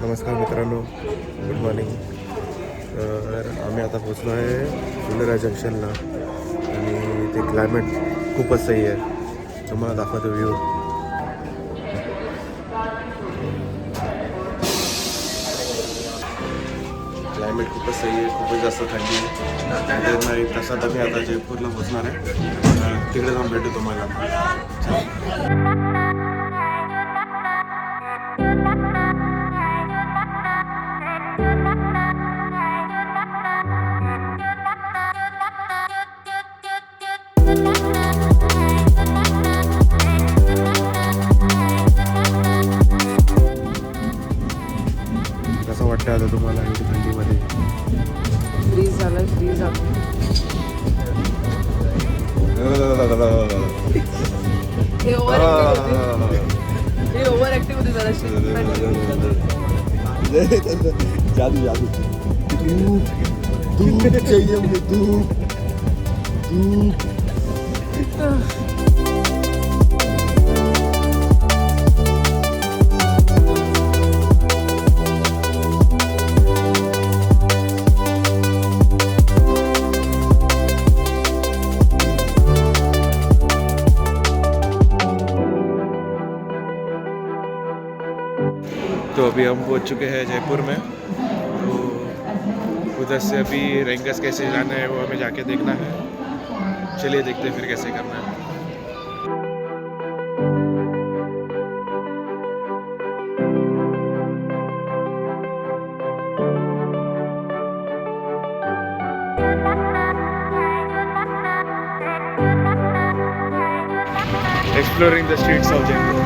नमस्कार मित्रांनो, good morning. तर आम्ही आता पोचलो आहे फुलेरा जंक्शनला आणि ते क्लायमेट खूपच सही आहे. तुम्हाला दाखवतो व्ह्यू. क्लायमेट खूपच सही आहे, खूपच जास्त थंडी नाही. तसात आम्ही आता जयपूरला पोचणार आहे. तिकडे जाऊन भेटू तुम्हाला. कसं वाटतं आता तुम्हाला एवढी थंडीमध्ये? फ्रीज झालं, फ्रीज झालं. हे ओव्हर ऍक्टिव्ह होते जराशी. जादू जादू दूध चाहिए मुझे, दूध दूध. तो अभी हम पहुंच चुके हैं जयपुर में. तो उधर से अभी रेंगस कैसे जाना है वो हमें जाके देखना है. चलिए देखते हैं फिर कैसे करना है. Exploring the streets of Jaipur.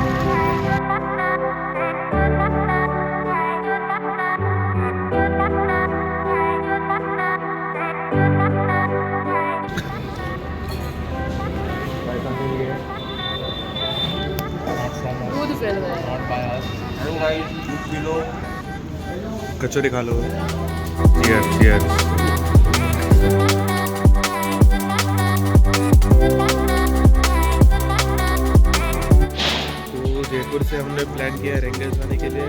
दूध फेल गया. कचौरी खा लो. Cheers, cheers. तो जयपुर से हमने प्लान किया है रेंगस जाने के लिए.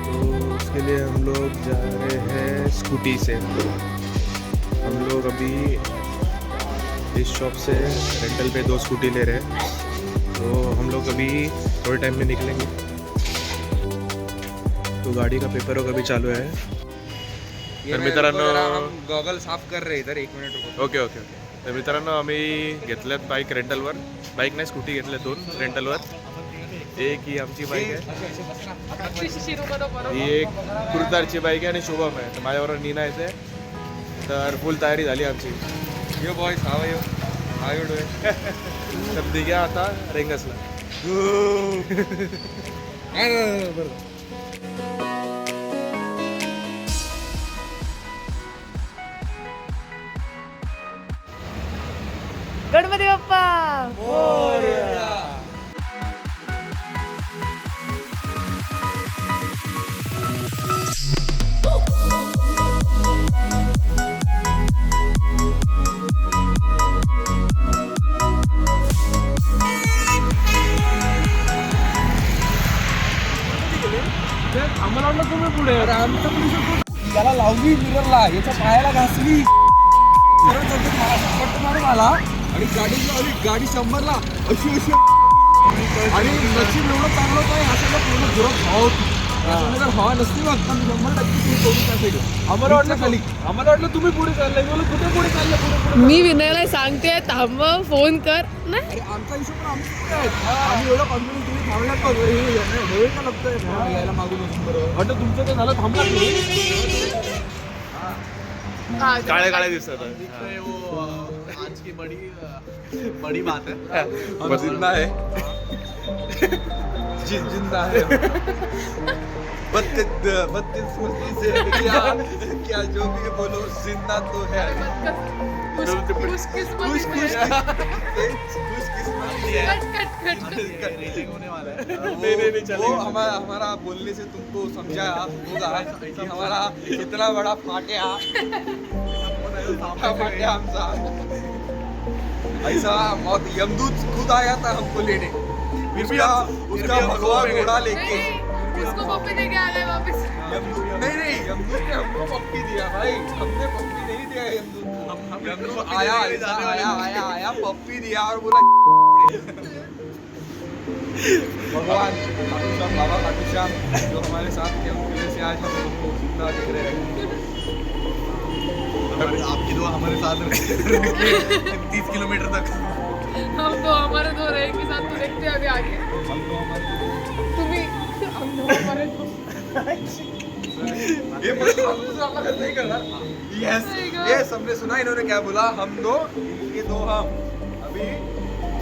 तो उसके लिए हम लोग जा रहे हैं स्कूटी से. हम लोग अभी इस शॉप से रेंटल पे 2 स्कूटी ले रहे हैं. तो हम लोग अभी थोड़े टाइम में निकलेंगे. तो गाड़ी का पेपर वगैरह भी चालू है. तर मित्रांनो, गॉगल साफ कर रहे इधर. 1 मिनिट रुको. Okay okay okay. तर मित्रांनो, आम्ही घेतल्यात बाईक रेंटलवर. बाईक नाही, स्कूटी घेतल्या 2 रेंटलवर. एक ही आमची बाईक आहे, ही एक कुर्तारची बाईक आहे आणि शुभम आहे. तर माझ्याबरोबर नीना येते. तर फुल तयारी झाली आमची. Yo boys how you how you doing. तर निघ्या आता रेंगसला. गणपती बाप्पा. आम्हाला वाटलं तुम्ही पुढे. अरे आमचं पुढे त्याला लावली मिररला, याच्या पायाला घासली. मला आणि गाडी लावली. गाडी 100ला अशी अशी. आणि नशीब एवढं चांगलं काय असायला पूर्ण जोरात हवा होती. जर हवा नसती ना तर 100% तुम्ही सोडून टाकायचं. आम्हाला वाटलं खाली. आम्हाला वाटलं तुम्ही पुढे चाललंय. बोल कुठे पुढे चाललं. पुढे मी विनयला सांगते थांब, फोन कर. नाही अरे आमचा हिशोब पण आम्ही पुढे आहेत. आम्ही एवढं कॉन्फिडन्स तुम्ही थांबलात का? हे का लागतंय यायला मागून असून बरोबर वाटतं तुमचं तर झालं. थांबला काळे काळे दिसतात. आज की बड़ी बात है. हम जिंदा है. जिंदा है. 32 से क्या जो भी बोलो जिंदा तो है. वो हमारा बोलने से तुमको समझाया होगा कि हमारा इतना बड़ा फाट्या आमचा. ऐसा मौत यमदूत खुद आया था हमको लेने. उसका भगवा घोड़ा लेके उसको पप्पी देके आ गए वापस. नहीं नहीं यमदूत ने हमको पप्पी दिया भाई, हमने पप्पी नहीं दिया यमदूत को। यमदूत आया आया पप्पी दिया और बोला भगवान खाटू श्याम, बाबा खाटू श्याम जो हमारे साथ थे उनकी वजह से आज हम लोग को जिंदा दिख रहे हैं। आपकी दुआ हमारे साथ रहे 30 किलोमीटर तक। हम तो हमारे दो रहे के साथ तो देखते हैं अभी आगे। हम तो हमारे तुम्ही हम दो हमारे दो ये नहीं करना। यस यस, हमने सुना इन्होंने क्या बोला, हम दो ये दो हम। अभी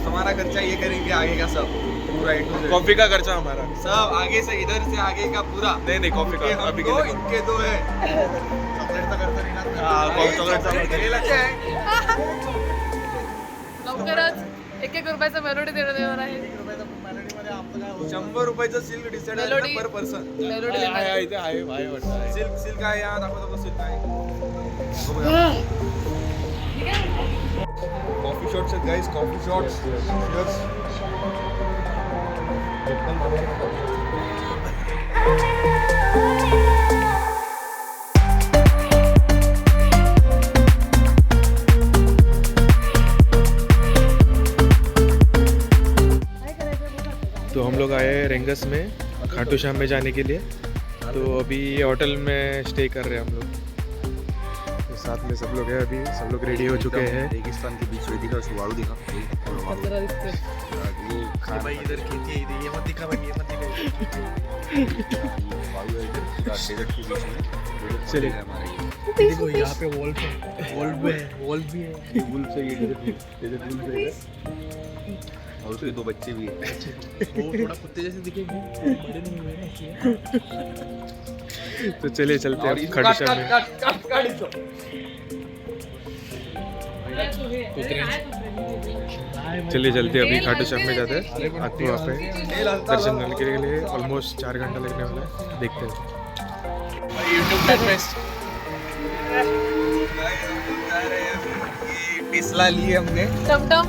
हमारा खर्चा ये करेंगे आगे का सब पूरा A to Z। कॉफी का खर्चा हमारा। सब आगे से इधर से आगे का पूरा। नहीं कॉफी ये का हम अभी दो के इनके दो है। चॉकलेट का खर्चा नहीं ना। हाँ, चॉकलेट का ये लगता है लवकरच 1-1 रुपयाचा मेलोडी देण्यात येणार आहे. 100 रुपयाचं सिल्क डिसाइड आहे Melody. पर पर्सन। मेलोडी इथे आहे वाटतं. सिल्क आहे या दाखवतो सिल्क आहे। कॉफी शॉट्स आहेत गाइस, कॉफी शॉट्स। यस तो हम लोग आए हैं रेंगस में खाटू श्याम में जाने के लिए। तो अभी ये होटल में स्टे कर रहे हैं हम लोग। तो साथ में सब लोग हैं, अभी सब लोग रेडी हो चुके हैं। रेगिस्तान के बीच में दिखा सुवारू दिखा। कचरा दिसतोय. वो भाई इधर खेती है, ये मत दिखा भाई, ये मत दिखा। वायु है इधर पूरा डेजर्ट के बीच में। चलिए। हमारे ये देखो यहाँ पे वॉल्फ है, वॉल्फ भी है। वुल्फ से ये डेजर्ट वुल्फ है इधर। और उसके 2 बच्चे भी हैं। वो थोड़ा कुत्ते जैसे दिखेंगे, बड़े नहीं हुए ना इसलिए। तो चलिए चलते हैं खाटू श्याम में। चलिए चलते हैं, अभी खाटू श्याम में जाते हैं। आपको वहाँ पे दर्शन करने के लिए ऑलमोस्ट 4 घंटा लगने वाला है, देखते हैं। टेस्ला ली हमने। टमटम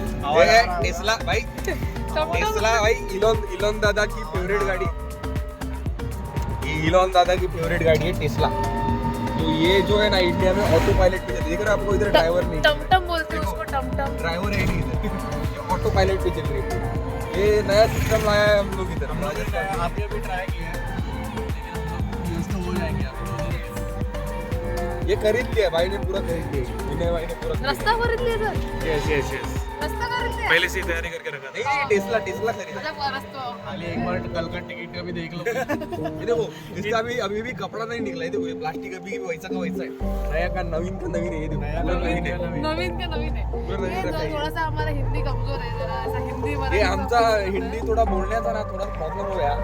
टेस्ला भाई, टेस्ला भाई इलोन दादा की फेवरेट गाड़ी। ये इलोन दादा की फेवरेट गाड़ी है टेस्ला। तो ये जो है ना इंडिया में ऑटो पायलट पे चल, देख रहे हो आपको इधर ड्राइवर नहीं, टमटम बोलते हैं उसको. टमटम ड्राइवर है नहीं इधर, ऑटो पायलट पे चल रही है। ये नया सिस्टम लाया है हम लोग इधर। आपने अभी ट्राई किया है, यूज तो हो जाएंगे आप। ये खरीद लिया भाई ने, पूरा खरीद लिया विनय भाई ने पूरा। रस्ता खरीदले सर. यस रस्ता खरीदले. पहले से ही तैयारी करके रखा था। नहीं टेस्ला खरीदा। अच्छा रस्ता. खाली एक बार कल का टिकट का भी देख लो। ये देखो इसका अभी भी कपड़ा नहीं निकला है, देखो ये प्लास्टिक अभी भी वैसा का वैसा है। नया का नवीन है ये देखो, पूरा नवीन है। नवीन का नवीन है. पूरा नवीन ये रखा है। थोड़ा सा हमारा हिंदी कमजोर है, जरा ऐसा हिंदी ये मराठी आमचा हिंदी थोडा बोलण्याचा ना थोडा प्रॉब्लेम हो गया।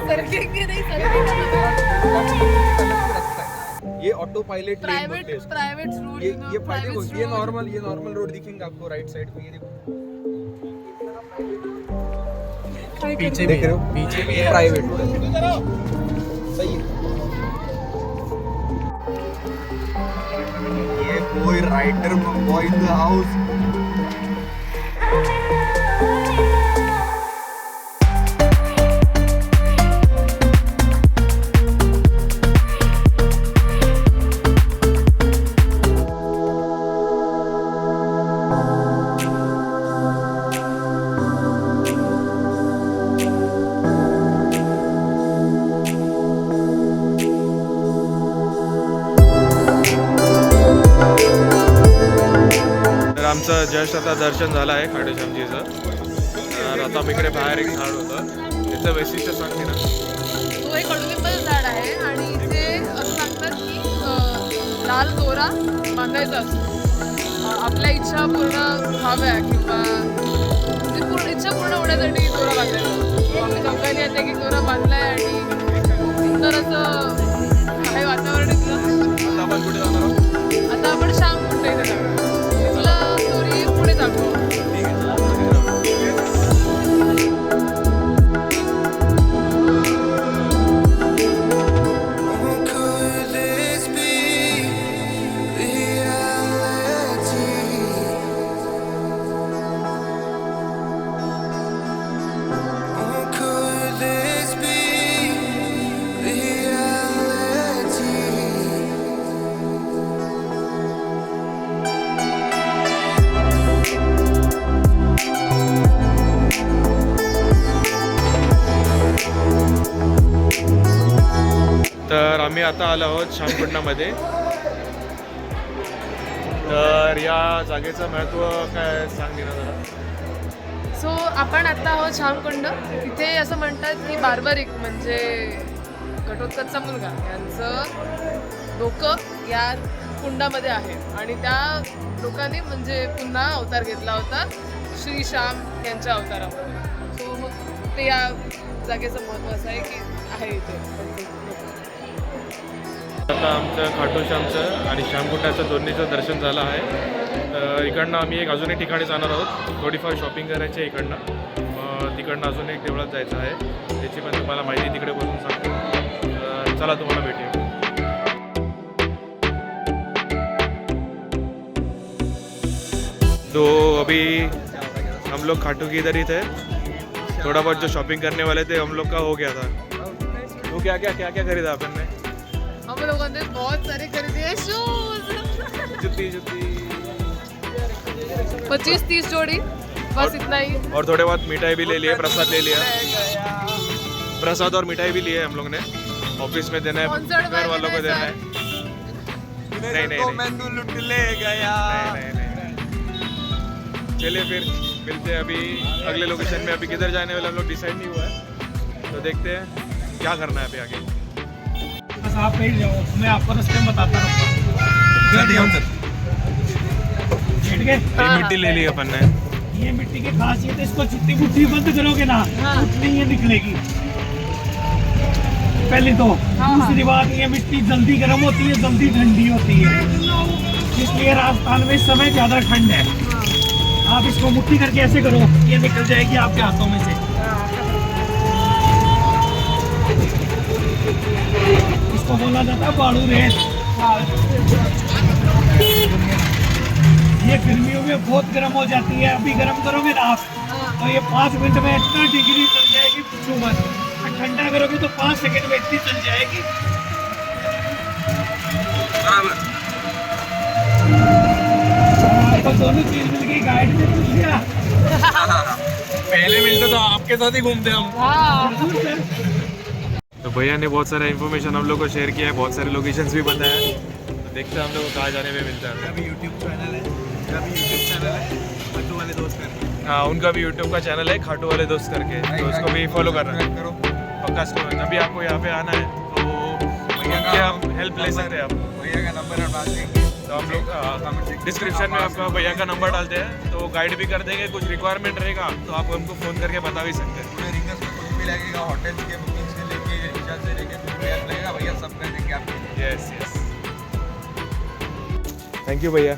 सरकेंगे नहीं सरकेंगे. ये ऑटो पायलट प्राइवेट रोड. ये देखो ये नॉर्मल रोड दिखेंगे आपको राइट साइड पे। ये देखो पीछे देख रहे हो, पीछे भी है प्राइवेट रोड सही है। ये कोई rider boy in the house. आमचं जस्ट आता दर्शन झालं आहे खाटू श्यामजीचं. तर आता आम्ही इकडे बाहेर एक झाड होतं, त्याचं वैशिष्ट्य सांगते ना. तो एक कडुलिंबाचं झाड आहे आणि इथे असं सांगतात की लाल दोरा बांधायचा असतो. आपल्या इच्छा पूर्ण व्हाव्या किंवा इच्छा पूर्ण होण्यासाठी दोरा बांधायचा. आम्ही दोघांनी आता एक दोरा बांधलाय आणि सुंदर असं आहे वातावरण इथलं. आता आपण कुठे जाणार आहोत? आता आपण श्याम कुंड इथे जाऊया. तुला स्टोरी पुढे दाखव. ठीक आहे. आम्ही आता आलो आहोत श्यामकुंडामध्ये. तर या जागेचं महत्त्व काय सांग ना जरा. सो आपण आता आहोत श्यामकुंड. इथे असं म्हणतात की बार्बरिक म्हणजे घटोत्कचचा मुलगा यांचं डोकं या कुंडामध्ये आहे आणि त्या लोकांनी म्हणजे पुन्हा अवतार घेतला होता श्री श्याम यांच्या अवतारामध्ये. सो मग ते या जागेचं महत्त्व असं आहे की आहे इथे. आता आमचं खाटू श्यामचं आणि श्यामकुंडाचं दोन्हीचं दर्शन झालं आहे. तर इकडनं आम्ही एक अजून एक ठिकाणी जाणार आहोत. थोडीफार शॉपिंग करायची आहे इकडनं. मग तिकडनं अजून एक देवळात जायचं आहे. त्याची पण तुम्हाला माहिती तिकडे बसून सांगतो. तर चला तुम्हाला भेटूया. तो अभी हम लोग खाटू की इधर ही थे. थोड़ा बहुत जो शॉपिंग करने वाले थे हम लोग का हो गया था. तो क्या क्या क्या क्या खरीदा अपन ने. हम लोगों ने बहुत सारे खरीदे हैं शूज. जुत्ती जुत्ती 25-30 जोड़ी बस इतना ही. और थोड़े बहुत मिठाई भी ले लिए, प्रसाद ले लिया. प्रसाद और मिठाई भी लिए हम लोग ने. ऑफिस में देना है, Sponsored घर वालों को by देना है. नहीं नहीं नहीं मैं लुट ले गया. नहीं नहीं. चलिए फिर मिलते हैं अभी अगले लोकेशन में. अभी किधर जाने वाले हम लोग डिसाइड नहीं हुआ है. तो देखते हैं क्या करना है अभी आगे. बस आप बैठ जाओ, मैं आपको रास्ते में बताता रहूँगा. बैठ गए. ये मिट्टी ले ली अपन ने. ये मिट्टी की खासियत है, इसको जितनी मुट्ठी बंद करोगे ना उतनी ये निकलेगी. पहली तो दूसरी बात, ये मिट्टी जल्दी गर्म होती है, जल्दी ठंडी होती है, इसलिए राजस्थान में इस समय ज्यादा ठंड है. आप इसको मुट्ठी करके ऐसे करो, ये निकल जाएगी आपके हाथों में से. इसको बोला जाता है बाड़ू रेत. ये गर्मियों में बहुत गर्म हो जाती है. अभी गर्म करोगे ना आप तो ये 5 मिनट में इतना डिग्री चल जाएगी पूछो मत. और ठंडा करोगे तो 5 सेकंड में इतनी चल जाएगी. आपको दोनों चीज मिल गई. गाइड ने पूछ लिया. पहले मिलते तो आपके साथ ही घूमते हम. तो भैया ने बहुत सारा इन्फॉर्मेशन हम लोग को शेयर किया है. बहुत सारे लोकेशंस भी बताया. तो देखते हैं हम लोग को कहाँ जाने में मिलता है. अभी यूट्यूब चैनल है, खाटू वाले दोस्त करके. हाँ, उनका भी यूट्यूब का चैनल है खाटू वाले दोस्त करके. तो उसको भी फॉलो करना है. करो. पक्का स्टोर. जब भी आपको यहाँ पे आना है तो उनके आप हेल्प ले सकते हैं. आप भैया का नंबर हम डाल देंगे. तो हम लोग डिस्क्रिप्शन में आपका भैया का नंबर डालते हैं तो गाइड भी कर देंगे. कुछ रिक्वायरमेंट रहेगा तो आप हमको फ़ोन करके बता भी सकते हैं. पूरे रिंगर्स में कुछ भी लगेगा, होटल के बुकिंग से लेके रिचार्ज से लेके कुछ भी हेल्प लगेगा भैया सब कर देंगे आपको. Yes yes. थैंक यू भैया.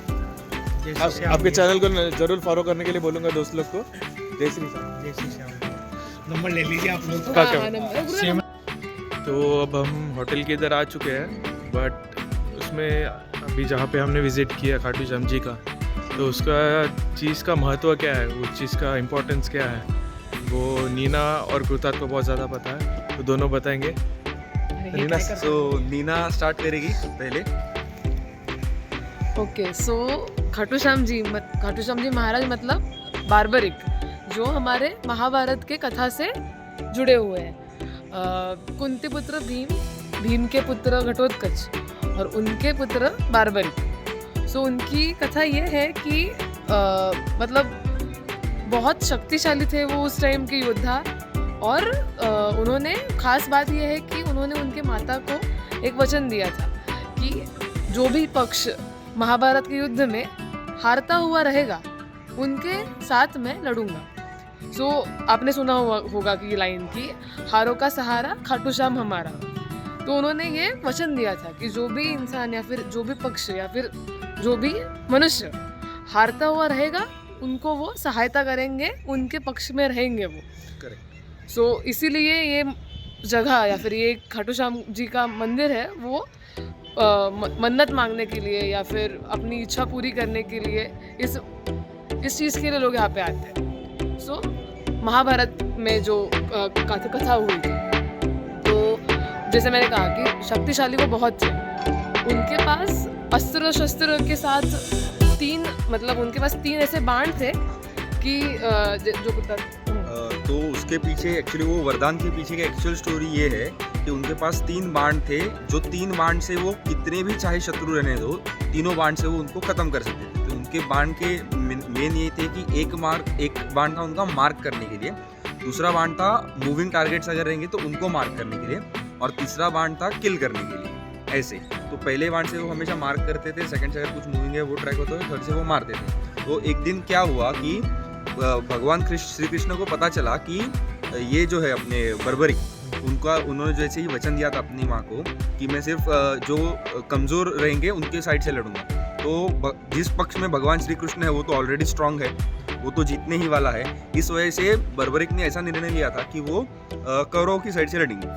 आपके चैनल को जरूर फॉलो करने के लिए बोलूँगा दोस्त लोग को. जय श्री श्याम. नंबर ले लीजिए आप लोग. का क्या? तो अब हम होटल के इधर आ चुके हैं. बट उसमें अभी जहाँ पे हमने विज़िट किया खाटू श्याम जी का, तो उसका चीज़ का महत्व क्या है, उस चीज़ का इम्पोर्टेंस क्या है, वो नीना और कृतात को बहुत ज़्यादा पता है. तो दोनों बताएंगे. नीना. तो नीना स्टार्ट करेगी पहले. ओके. सो खाटू श्याम जी महाराज मतलब बार्बरिक, जो हमारे महाभारत के कथा से जुड़े हुए हैं. कुंती पुत्र भीम के पुत्र घटोत्कच और उनके पुत्र बार्बरिक. सो उनकी कथा ये है कि मतलब बहुत शक्तिशाली थे वो उस टाइम के योद्धा. और उन्होंने खास बात यह है कि उन्होंने उनके माता को एक वचन दिया था कि जो भी पक्ष महाभारत के युद्ध में हारता हुआ रहेगा उनके साथ मैं लड़ूंगा. सो आपने सुना होगा कि लाइन की हारों का सहारा खाटू श्याम हमारा. तो उन्होंने ये वचन दिया था कि जो भी इंसान या फिर जो भी पक्ष या फिर जो भी मनुष्य हारता हुआ रहेगा उनको वो सहायता करेंगे, उनके पक्ष में रहेंगे वो. सो इसीलिए ये जगह या फिर ये खाटू श्याम जी का मंदिर है वो मन्नत मांगने के लिए या फिर अपनी इच्छा पूरी करने के लिए इस चीज़ के लिए लोग यहाँ पे आते हैं. सो महाभारत में जो कथा हुई थी, तो जैसे मैंने कहा कि शक्तिशाली वो बहुत थे. उनके पास अस्त्र शस्त्र के साथ उनके पास 3 ऐसे बाण थे कि जो तो उसके पीछे एक्चुअली वो वरदान के पीछे की एक्चुअल स्टोरी ये है कि उनके पास 3 बाण थे, जो 3 बाण से वो कितने भी चाहे शत्रु रहने दो, तीनों बाण से वो उनको खत्म कर सकते थे। तो उनके बाण के मेन ये थे कि एक बाण था उनका मार्क करने के लिए, दूसरा बाण था मूविंग टारगेट्स अगर रहेंगे तो उनको मार्क करने के लिए, और तीसरा बाण था किल करने के लिए। ऐसे तो पहले बाण से वो हमेशा मार्क करते थे, सेकंड से अगर कुछ मूविंग है वो ट्रैक होता है, थर्ड से वो मारते थे। तो एक दिन क्या हुआ कि भगवान श्री कृष्ण को पता चला कि ये जो है अपने बर्बरिक, उन्होंने जैसे ही वचन दिया था अपनी माँ को कि मैं सिर्फ जो कमज़ोर रहेंगे उनके साइड से लड़ूंगा। तो जिस पक्ष में भगवान श्री कृष्ण है वो तो ऑलरेडी स्ट्रांग है, वो तो जीतने ही वाला है। इस वजह से बर्बरिक ने ऐसा निर्णय लिया था कि वो कौरव की साइड से लड़ेंगे,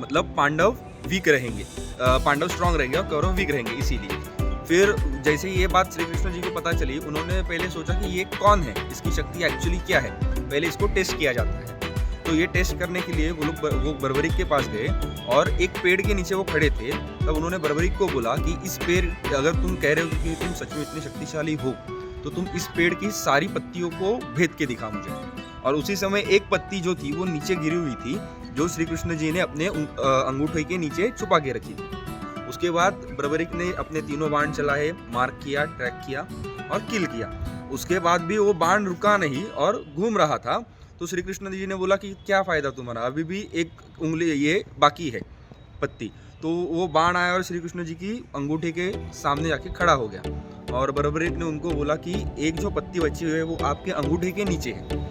मतलब पांडव वीक रहेंगे, पांडव स्ट्रांग रहेंगे और कौरव वीक रहेंगे। इसीलिए फिर जैसे ही ये बात श्री कृष्ण जी को पता चली, उन्होंने पहले सोचा कि ये कौन है, इसकी शक्ति एक्चुअली क्या है, पहले इसको टेस्ट किया जाता है। तो ये टेस्ट करने के लिए वो बर्बरिक के पास गए और एक पेड़ के नीचे वो खड़े थे। तब उन्होंने बर्बरिक को बोला कि इस पेड़, अगर तुम कह रहे हो कि तुम सच में इतने शक्तिशाली हो तो तुम इस पेड़ की सारी पत्तियों को भेद के दिखा मुझे। और उसी समय एक पत्ती जो थी वो नीचे गिरी हुई थी, जो श्री कृष्ण जी ने अपने अंगूठे के नीचे छुपा के रखी थी। उसके बाद बर्बरिक ने अपने तीनों बाण चलाए, मार्क किया, ट्रैक किया और किल किया। उसके बाद भी वो बाण रुका नहीं और घूम रहा था। तो श्री कृष्ण जी ने बोला कि क्या फ़ायदा तुम्हारा, अभी भी एक उंगली ये बाकी है पत्ती। तो वो बाण आया और श्री कृष्ण जी की अंगूठे के सामने जाके खड़ा हो गया। और बर्बरिक ने उनको बोला कि एक जो पत्ती बची हुई है वो आपके अंगूठे के नीचे है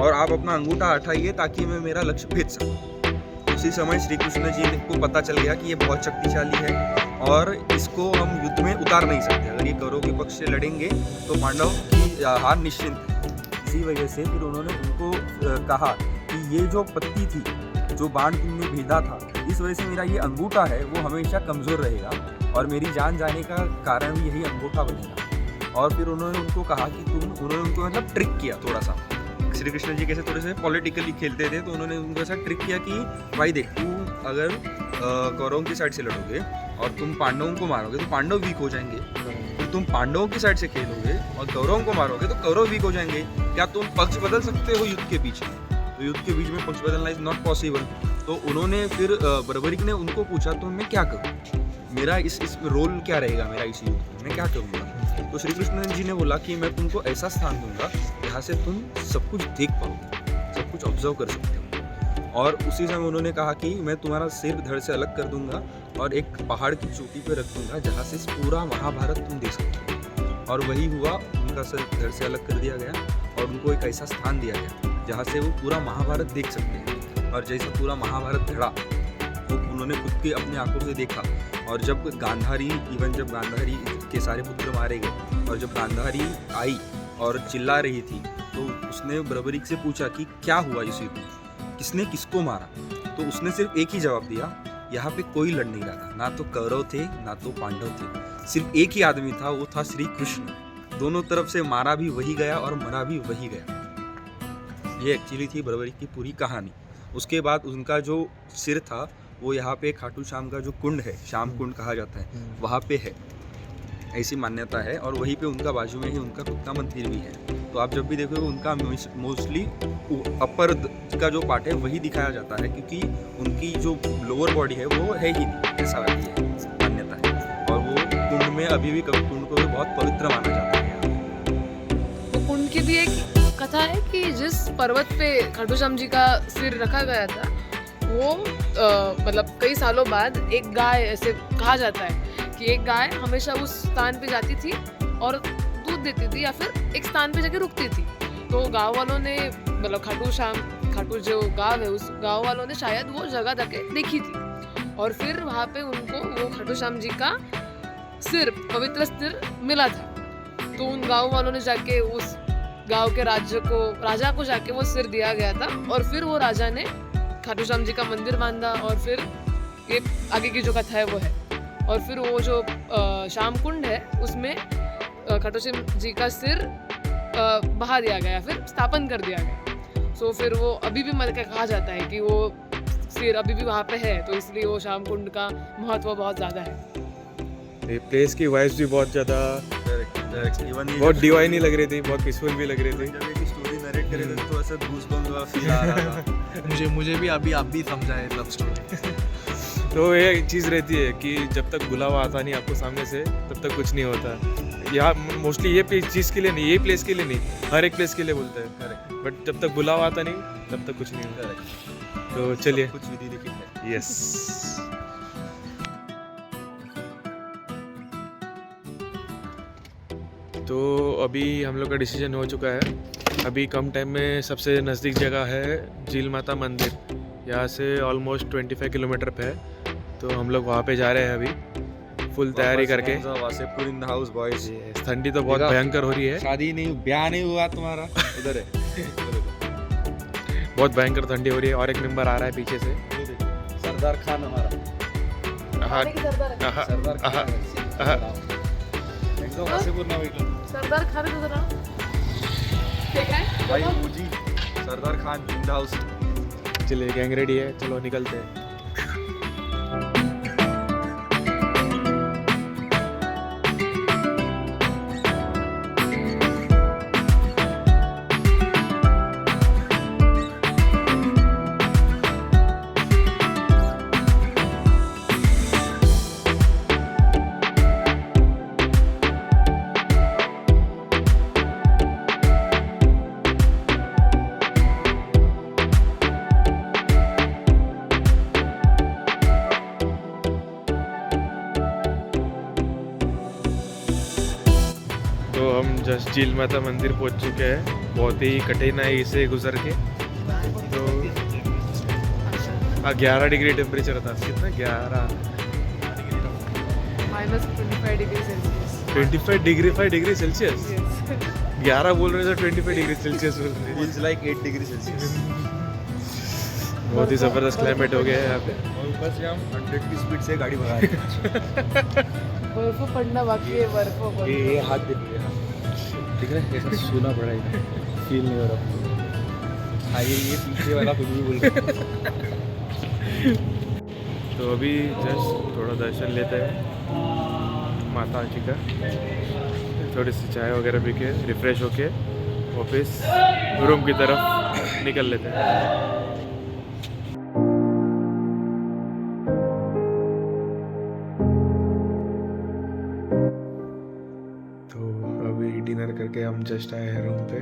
और आप अपना अंगूठा हटाइए ताकि मैं मेरा लक्ष्य भेद सकूं। उसी समय श्री कृष्ण जी को पता चल गया कि ये बहुत शक्तिशाली है और इसको हम युद्ध में उतार नहीं सकते। अगर ये कौरव के पक्ष से लड़ेंगे तो पांडव की हार निश्चित है। इसी वजह से फिर उन्होंने उनको कहा कि ये जो पत्ती थी, जो बाण तुमने भेदा था, इस वजह से मेरा ये अंगूठा है वो हमेशा कमज़ोर रहेगा और मेरी जान जाने का कारण भी यही अंगूठा बनेगा। और फिर उन्होंने उनको कहा कि उन्होंने उनको मतलब ट्रिक किया थोड़ा सा। श्री कृष्ण जी कैसे थोड़े से पॉलिटिकली खेलते थे, तो उन्होंने उनको ऐसा ट्रिक किया कि भाई देख, तू अगर कौरवों की साइड से लड़ोगे और तुम पांडवों को मारोगे तो पांडव वीक हो जाएंगे, फिर तुम पांडवों की साइड से खेलोगे और कौरवों को मारोगे तो कौरव वीक हो जाएंगे। क्या तुम पक्ष बदल सकते हो युद्ध के बीच में? तो युद्ध के बीच में पक्ष बदलना इज नॉट पॉसिबल। तो उन्होंने फिर बर्बरिक ने उनको पूछा तो मैं क्या करूँ, मेरा इस रोल क्या रहेगा, मेरा इस युद्ध में मैं क्या करूँगा? तो श्री कृष्ण जी ने बोला कि मैं तुमको ऐसा स्थान दूंगा जहाँ से तुम सब कुछ देख पाओगे, सब कुछ ऑब्जर्व कर सकते हो। और उसी समय उन्होंने कहा कि मैं तुम्हारा सिर धड़ से अलग कर दूंगा और एक पहाड़ की चोटी पे रख दूंगा जहाँ से पूरा महाभारत तुम देख सकते हो। और वही हुआ, उनका सिर धड़ से अलग कर दिया गया और उनको एक ऐसा स्थान दिया गया जहाँ से वो पूरा महाभारत देख सकते हैं। और जैसे पूरा महाभारत धड़ा वो उन्होंने खुद के अपनी आंखों से देखा। और जब गांधारी के सारे पुत्र मारे गए और जब गांधारी आई और चिल्ला रही थी तो उसने बर्बरिक से पूछा कि क्या हुआ इस युद्ध में, किसने किसको मारा? तो उसने सिर्फ एक ही जवाब दिया, यहाँ पे कोई लड़ नहीं रहा था, ना तो कौरव थे ना तो पांडव थे, सिर्फ एक ही आदमी था, वो था श्री कृष्ण। दोनों तरफ से मारा भी वही गया और मरा भी वही गया। ये एक्चुअली थी बर्बरिक की पूरी कहानी। उसके बाद उनका जो सिर था वो यहाँ पे खाटू श्याम का जो कुंड है, श्याम कुंड कहा जाता है, वहाँ पे है, ऐसी मान्यता है। और वहीं पे उनका बाजू में ही उनका खुद का मंदिर भी है। तो आप जब भी देखोगे उनका मोस्टली अपर का जो पार्ट है वही दिखाया जाता है, क्योंकि उनकी जो लोअर बॉडी है वो है ही नहीं, ऐसा है मान्यता है। और वो कुंड में अभी भी कुंड को भी बहुत पवित्र माना जाता है। तो कुंड की भी एक कथा है कि जिस पर्वत पे खाटू श्याम जी का सिर रखा गया था वो मतलब कई सालों बाद एक गाय, ऐसे कहा जाता है कि एक गाय हमेशा उस स्थान पे जाती थी और दूध देती थी या फिर एक स्थान पे जाके रुकती थी। तो गांव वालों ने, मतलब खाटू जो गांव है उस गांव वालों ने शायद वो जगह जाके देखी थी और फिर वहाँ पे उनको वो खाटू श्याम जी का सिर, पवित्र सिर मिला था। तो उन गांव वालों ने जाके उस गांव के राजा को जाके वो सिर दिया गया था और फिर वो राजा ने खाटू श्याम जी का मंदिर बांधा और फिर ये आगे की जो कथा है वो है। और फिर वो जो श्याम कुंड है उसमें खाटू श्याम जी का सिर बहा दिया गया, फिर स्थापन कर दिया गया। सो फिर वो अभी भी कहा जाता है कि वो सिर अभी भी वहाँ पे है, तो इसलिए वो श्याम कुंड का महत्व बहुत ज़्यादा है। प्लेस की वाइब्स भी बहुत ज़्यादा बहुत डिवाइन ही लग रही थी, बहुत पीसफुल भी लग रही थी। जब एक स्टोरी नरेट बात करे तो थोड़ा सा गूज़बम्स वाला फील आ रहा था। मुझे भी अभी आप भी समझाए लव स्टोरी। तो ये चीज़ रहती है कि जब तक बुलावा आता नहीं आपको सामने से तब तक कुछ नहीं होता। यहाँ मोस्टली ये चीज़ के लिए नहीं, ये प्लेस के लिए नहीं, हर एक प्लेस के लिए बोलते हैं। बट जब तक बुलावा आता नहीं तब तक कुछ नहीं होता। तो चलिए, कुछ विधि लिखित है। यस। तो अभी हम लोग का डिसीजन हो चुका है। अभी कम टाइम में सबसे नज़दीक जगह है झील माता मंदिर। यहाँ से ऑलमोस्ट 25 किलोमीटर पे है। तो हम लोग वहाँ पे जा रहे हैं अभी फुल तैयारी करके। वासेपुर इन द हाउस बॉयज। ठंडी तो बहुत भयंकर हो रही है। शादी नहीं, ब्याह नहीं हुआ तुम्हारा? उधर है। बहुत भयंकर ठंडी हो रही है और एक मेंबर आ रहा है पीछे से। सरदार खान हमारा। हाँ, सरदार खान एकदम वासेपुर नाव ऐकलं सरदार खान तुझं नाव ते काय भाई मुजी सरदार खान इन द हाउस। चलिए, गैंग रेडी है, चलो निकलते हैं। तो हम जस्ट झील माता मंदिर पहुंच चुके हैं, बहुत ही कठिनाई से गुजर के। तो 11 डिग्री टेम्परेचर था। कितना? 11 -25 डिग्री सेल्सियस। 25 degree Celsius. 11 बोल रहे थे, 25 डिग्री सेल्सियस बोल रहे हैं। Feels like 8 degree Celsius. बहुत ही ज़बरदस्त क्लाइमेट हो गया है यहाँ पे। और ऊपर से हम 100 की स्पीड से गाड़ी भगा रहे हैं। बर्फ पडणं बाकी है, बर्फ ये हाथ देखिए, ठीक है कैसा सूना पड़ा है, फील नहीं हो रहा। हाँ ये पीछे वाला कुछ भी बोल रहा है। तो अभी जस्ट थोड़ा दर्शन लेते हैं माता जी का, थोड़ी सी चाय वगैरह पी के रिफ्रेश होके वापस रूम की तरफ निकल लेते हैं। तो अभी डिनर करके हम जस्ट आए हैं रूम पे।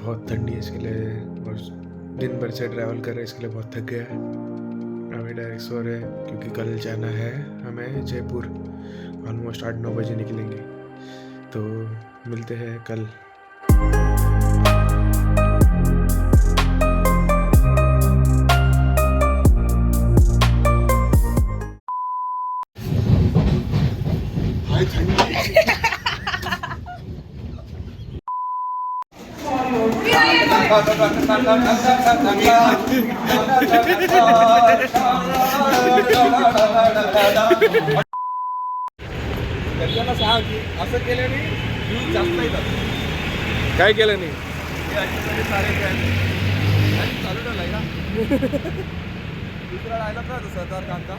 बहुत ठंडी है इसके लिए, और दिन भर से ट्रैवल कर रहे हैं इसके लिए बहुत थक गया है। अभी डायरेक्ट सो रहे हैं क्योंकि कल जाना है हमें जयपुर। ऑलमोस्ट 8-9 बजे निकलेंगे। तो मिलते हैं कल। त्यांना सांग की असं केल्याने व्ह्यूज जास्त येतात. काय केलं नाही? ये अच्छे सारे चालू ठेवलाय का? दूसरा डायलॉग था सरदार खान का,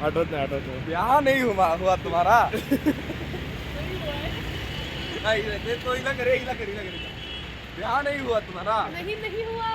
आठवत नाही. ब्याह नहीं हुआ तुम्हारा? नहीं तो इला करे ब्याह नहीं हुआ तुम्हारा? नहीं हुआ।